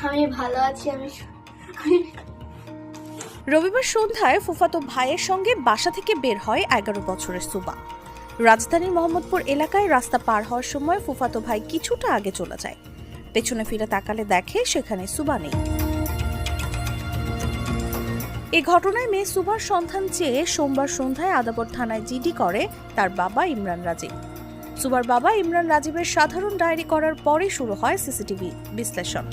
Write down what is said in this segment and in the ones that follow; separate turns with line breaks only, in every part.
আমি ভালো আছি।
রবিবার সন্ধ্যায় ফুফাতো ভাইয়ের সঙ্গে বাসা থেকে বের হয় 11 বছরের সুবা। রাজধানীর মোহাম্মদপুর এলাকায় রাস্তা পার হওয়ার সময় ফুফাতো ভাই কিছুটা আগে চলে যায়। পেছনে ফিরে তাকালে দেখে সেখানে সুবা নেই। এই ঘটনায় মেয়ে সুবার সন্ধান চেয়ে সোমবার সন্ধ্যায় আদাবর থানায় জিডি করে তার বাবা ইমরান রাজীব। সুবার বাবা ইমরান রাজীবের সাধারণ ডায়েরি করার পরে শুরু হয় সিসিটিভি বিশ্লেষণ।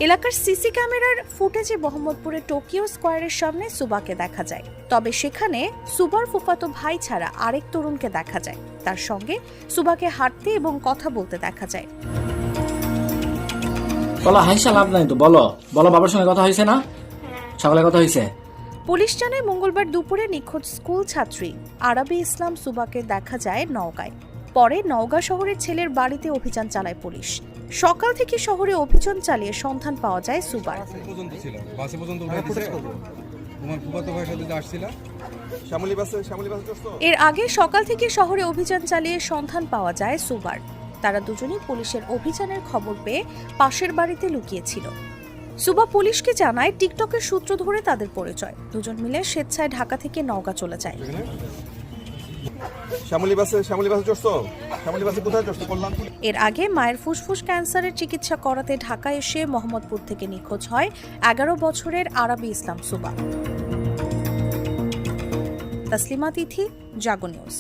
এলাকার সিসি ক্যামেরার ফুটেজে মোহাম্মদপুরের টোকিও স্কয়ারের সামনে সুবাকে দেখা যায়। তবে সেখানে সুবার ফুফাতো ভাই ছাড়া আরেক তরুণকে দেখা যায়। তার সঙ্গে সুবাকে হাঁটতে এবং কথা বলতে দেখা যায়।
বলো হাইসা লাভ নাই তো, বলো বলো বাবার সঙ্গে কথা হয়েছে না? সকালে কথা হয়েছে।
পুলিশ জানায় মঙ্গলবার দুপুরে নিখোঁজ স্কুল ছাত্রী আরাবি ইসলাম সুবাকে দেখা যায় নওগাঁয়। পরে নওগাঁ শহরের ছেলের বাড়িতে অভিযান চালায় পুলিশ। সকাল থেকে শহরে অভিযান চালিয়ে সন্ধান পাওয়া যায় সুবার। এর আগে সকাল থেকে শহরে অভিযান চালিয়ে সন্ধান পাওয়া যায় সুবার। তারা দুজনেই পুলিশের অভিযানের খবর পেয়ে পাশের বাড়িতে লুকিয়েছিল। সুবা পুলিশকে জানায় টিকটকের সূত্র ধরে তাদের পরিচয়। দুজন মিলে স্বেচ্ছায় ঢাকা থেকে নওগাঁ চলে যায়। এর আগে মায়ের ফুসফুস ক্যান্সারের চিকিৎসা করাতে ঢাকা এসে মোহাম্মদপুর থেকে নিখোঁজ হয় 11 বছরের আরাবি ইসলাম সুবা। তাসলিমা তিথি, জাগো নিউজ।